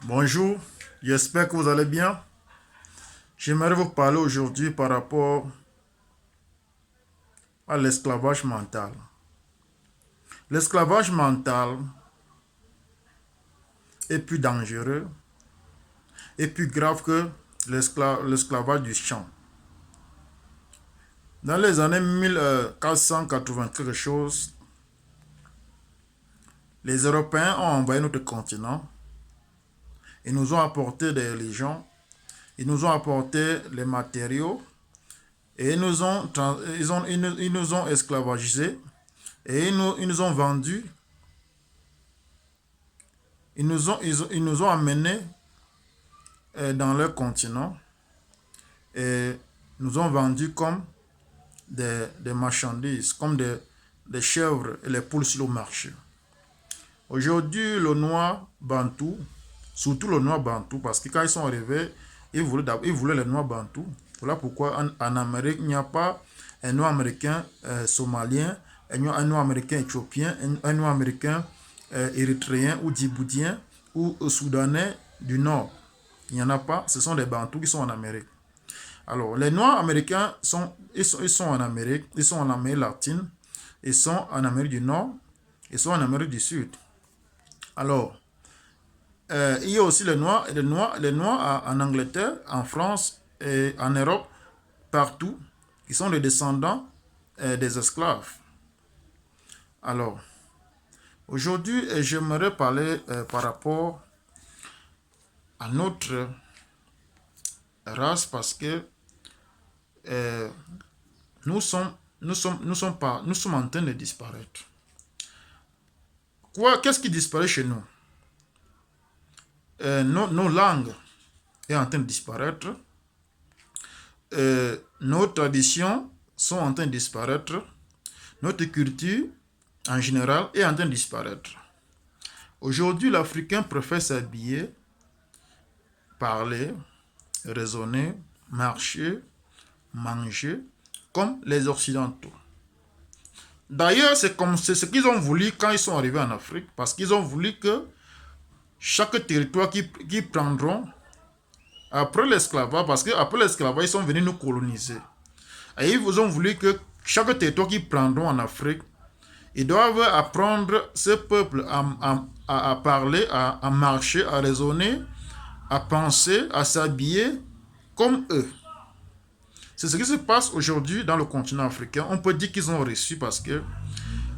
Bonjour, j'espère que vous allez bien. J'aimerais vous parler aujourd'hui par rapport à l'esclavage mental. L'esclavage mental est plus dangereux et plus grave que l'esclavage du champ. Dans les années 1480 quelque chose, les Européens ont envahi notre continent. Ils nous ont apporté des religions, ils nous ont apporté les matériaux et ils nous ont esclavagisés et ils nous ont vendus. Ils nous ont amenés dans leur continent et nous ont vendus comme des marchandises, comme des chèvres et les poules sur le marché. Aujourd'hui, le noir bantou, surtout le noir bantou, parce que quand ils sont arrivés, ils voulaient les noirs bantou. Voilà pourquoi en Amérique, il n'y a pas un noir américain somalien, un noir américain éthiopien, un noir américain érythréen ou djiboutien ou soudanais du nord. Il n'y en a pas, ce sont des bantous qui sont en Amérique. Alors, les noirs américains ils sont en Amérique, ils sont en Amérique latine, ils sont en Amérique du Nord, ils sont en Amérique du Sud. Alors, il y a aussi les noirs en Angleterre, en France et en Europe, partout, qui sont les descendants des esclaves. Alors, aujourd'hui, j'aimerais parler par rapport à notre race parce que euh, nous sommes en train de disparaître. Qu'est-ce qui disparaît chez nous? Nos langues sont en train de disparaître. Nos traditions sont en train de disparaître. Notre culture, en général, est en train de disparaître. Aujourd'hui, l'Africain préfère s'habiller, parler, raisonner, marcher, manger, comme les Occidentaux. D'ailleurs, c'est ce qu'ils ont voulu quand ils sont arrivés en Afrique, parce qu'ils ont voulu que chaque territoire qu'ils prendront après l'esclavage, parce qu'après l'esclavage, ils sont venus nous coloniser. Et ils ont voulu que chaque territoire qu'ils prendront en Afrique, ils doivent apprendre ce peuple à parler, à marcher, à raisonner, à penser, à s'habiller comme eux. C'est ce qui se passe aujourd'hui dans le continent africain. On peut dire qu'ils ont reçu parce que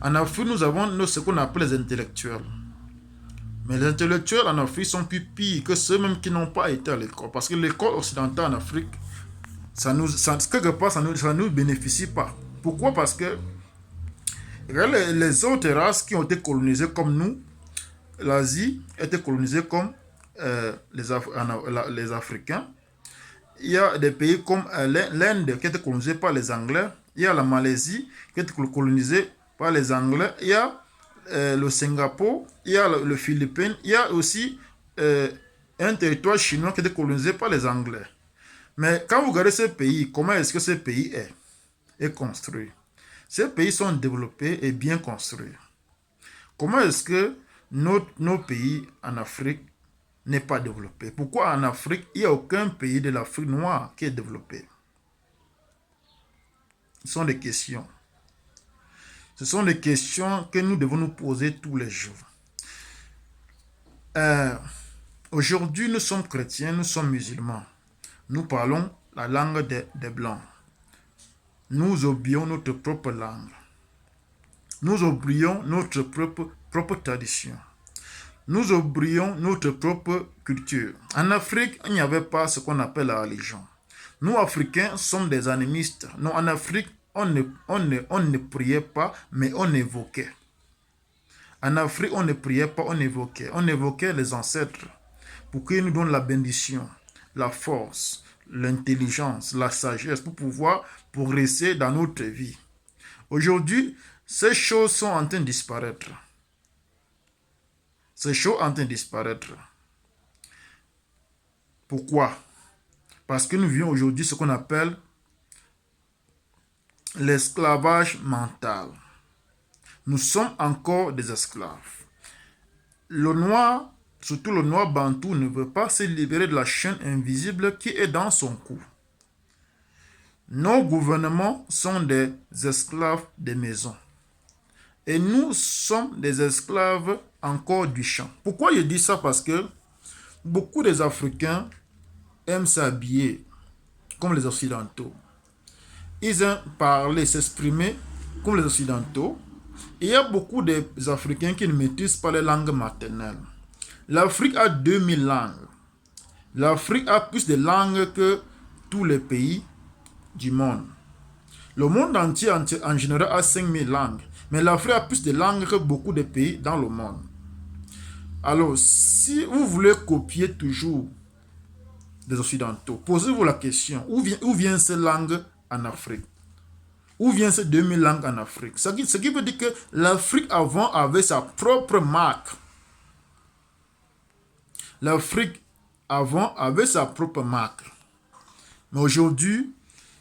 en Afrique, nous avons ce qu'on appelle les intellectuels. Mais les intellectuels en Afrique sont plus pires que ceux-mêmes qui n'ont pas été à l'école. Parce que l'école occidentale en Afrique, quelque part, ça nous bénéficie pas. Pourquoi? Parce que les autres races qui ont été colonisées comme nous, l'Asie a été colonisée comme les Africains. Il y a des pays comme l'Inde qui a été colonisée par les Anglais. Il y a la Malaisie qui a été colonisée par les Anglais. Il y a le Singapour, il y a le Philippines, il y a aussi un territoire chinois qui a été colonisé par les Anglais. Mais quand vous regardez ces pays, comment est-ce que ce pays est construit? Ces pays sont développés et bien construits. Comment est-ce que nos pays en Afrique n'est pas développé? Pourquoi en Afrique, il n'y a aucun pays de l'Afrique noire qui est développé? Ce sont des questions. Ce sont des questions que nous devons nous poser tous les jours. Aujourd'hui, nous sommes chrétiens, nous sommes musulmans. Nous parlons la langue des Blancs. Nous oublions notre propre langue. Nous oublions notre propre tradition. Nous oublions notre propre culture. En Afrique, il n'y avait pas ce qu'on appelle la religion. Nous, Africains, sommes des animistes. Nous, en Afrique, on ne priait pas, mais on évoquait. En Afrique, on ne priait pas, on évoquait. On évoquait les ancêtres pour qu'ils nous donnent la bénédiction, la force, l'intelligence, la sagesse pour pouvoir progresser dans notre vie. Aujourd'hui, ces choses sont en train de disparaître. Ces choses sont en train de disparaître. Pourquoi? Parce que nous vivons aujourd'hui ce qu'on appelle l'esclavage mental. Nous sommes encore des esclaves. Le noir surtout le noir bantou, ne veut pas se libérer de la chaîne invisible qui est dans son cou. Nos gouvernements sont des esclaves des maisons. Et nous sommes des esclaves encore du champ. Pourquoi je dis ça? Parce que beaucoup des Africains aiment s'habiller comme les Occidentaux. Ils aiment parler, s'exprimer comme les Occidentaux. Et il y a beaucoup d'Africains qui ne maîtrisent pas les langues maternelles. L'Afrique a 2000 langues. L'Afrique a plus de langues que tous les pays du monde. Le monde entier en général a 5000 langues. Mais l'Afrique a plus de langues que beaucoup de pays dans le monde. Alors, si vous voulez copier toujours des Occidentaux, posez-vous la question, où viennent ces langues en Afrique? Où viennent ces 2000 langues en Afrique? Ce qui veut dire que l'Afrique avant avait sa propre marque. L'Afrique avant avait sa propre marque. Mais aujourd'hui,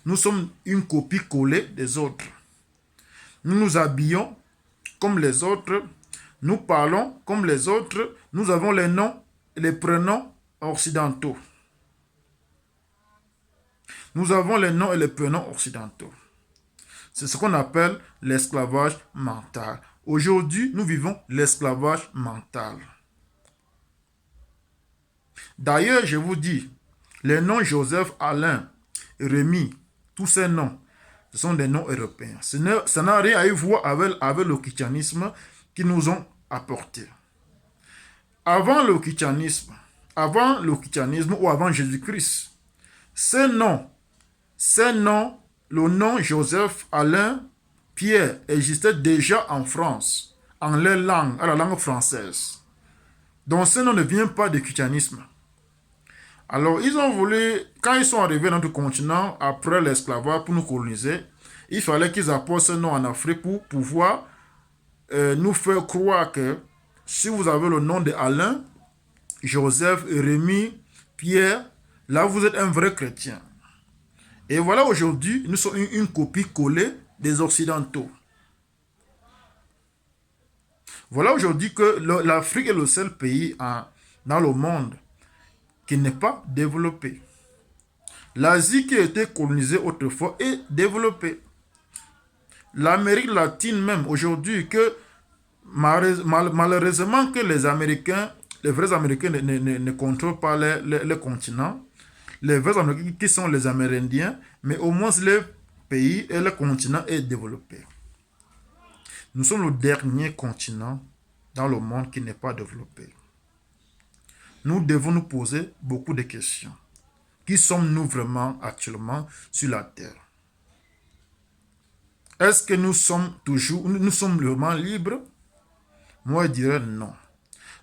nous sommes une copie collée des autres. Nous nous habillons comme les autres. Nous parlons comme les autres. Nous avons les noms et les prénoms occidentaux. Nous avons les noms et les prénoms occidentaux. C'est ce qu'on appelle l'esclavage mental. Aujourd'hui, nous vivons l'esclavage mental. D'ailleurs, je vous dis, les noms Joseph, Alain, Rémi, tous ces noms, ce sont des noms européens. Ça n'a rien à voir avec le christianisme qu'ils nous ont apporté. Avant le christianisme ou avant Jésus-Christ, ces noms, le nom Joseph, Alain, Pierre existait déjà en France, en leur langue, à la langue française. Donc ce nom ne vient pas du christianisme. Alors, ils ont voulu, quand ils sont arrivés dans notre continent, après l'esclavage, pour nous coloniser, il fallait qu'ils apportent ce nom en Afrique pour pouvoir nous faire croire que si vous avez le nom de Alain, Joseph, Rémi, Pierre, là vous êtes un vrai chrétien. Et voilà, aujourd'hui, nous sommes une copie collée des Occidentaux. Voilà aujourd'hui que l'Afrique est le seul pays dans le monde qui n'est pas développé. L'Asie qui a été colonisée autrefois est développée. L'Amérique latine même aujourd'hui, que malheureusement que les Américains, les vrais Américains ne contrôlent pas les continents. Les vrais Américains qui sont les Amérindiens, mais au moins le pays et le continent est développé. Nous sommes le dernier continent dans le monde qui n'est pas développé. Nous devons nous poser beaucoup de questions. Qui sommes-nous vraiment actuellement sur la terre? Est-ce que nous sommes vraiment libres? Moi, je dirais non.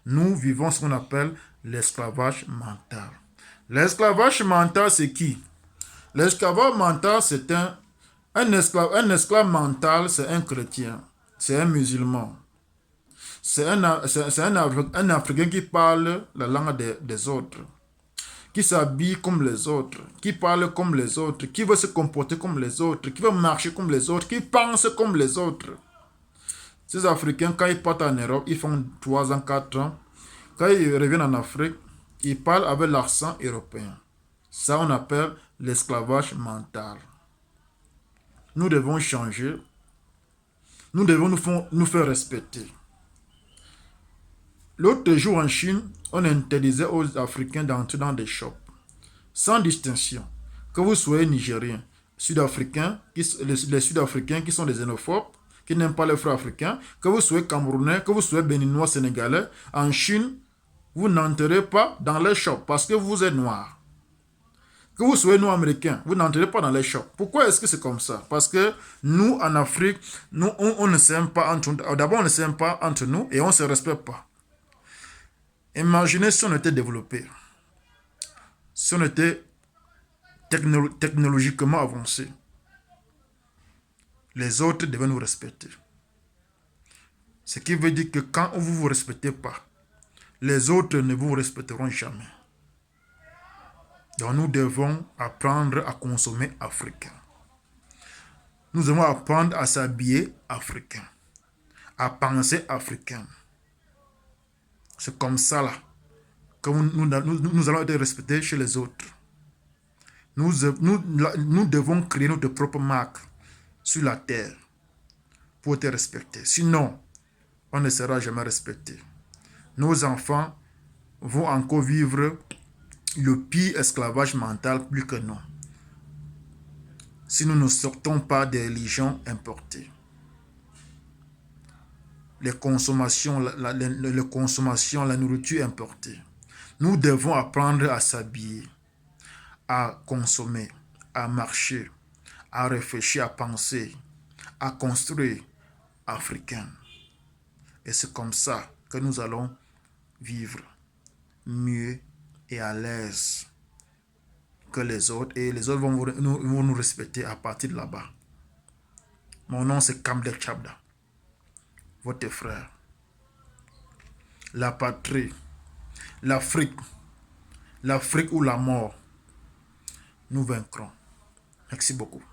Nous vivons ce qu'on appelle l'esclavage mental. L'esclavage mental, c'est qui? L'esclavage mental, c'est un esclave mental, c'est un chrétien, c'est un musulman. C'est un Africain qui parle la langue des autres, qui s'habille comme les autres, qui parle comme les autres, qui veut se comporter comme les autres, qui veut marcher comme les autres, qui pense comme les autres. Ces Africains, quand ils partent en Europe, ils font 3 ans, 4 ans. Quand ils reviennent en Afrique, ils parlent avec l'accent européen. Ça, on appelle l'esclavage mental. Nous devons changer. Nous devons nous faire respecter. L'autre jour en Chine, on interdisait aux Africains d'entrer dans des shops, sans distinction. Que vous soyez Nigérien, Sud-Africain, les Sud-Africains qui sont des xénophobes, qui n'aiment pas les frères africains, que vous soyez Camerounais, que vous soyez Béninois, Sénégalais, en Chine, vous n'entrez pas dans les shops parce que vous êtes noir. Que vous soyez Nord-Américain, vous n'entrez pas dans les shops. Pourquoi est-ce que c'est comme ça? Parce que nous, en Afrique, on ne s'aime pas entre nous. D'abord, on ne s'aime pas entre nous et on ne se respecte pas. Imaginez si on était développé, si on était technologiquement avancé. Les autres devaient nous respecter. Ce qui veut dire que quand vous ne vous respectez pas, les autres ne vous respecteront jamais. Donc nous devons apprendre à consommer africain. Nous devons apprendre à s'habiller africain, à penser africain. C'est comme ça là que nous allons être respectés chez les autres. Nous devons créer notre propre marque sur la terre pour être respectés. Sinon, on ne sera jamais respecté. Nos enfants vont encore vivre le pire esclavage mental plus que nous, si nous ne sortons pas des religions importées. Les consommations, la nourriture importée. Nous devons apprendre à s'habiller, à consommer, à marcher, à réfléchir, à penser, à construire africain. Et c'est comme ça que nous allons vivre mieux et à l'aise que les autres. Et les autres vont nous respecter à partir de là-bas. Mon nom c'est Kamdek Chabda, votre frère. La patrie, l'Afrique ou la mort, nous vaincrons. Merci beaucoup.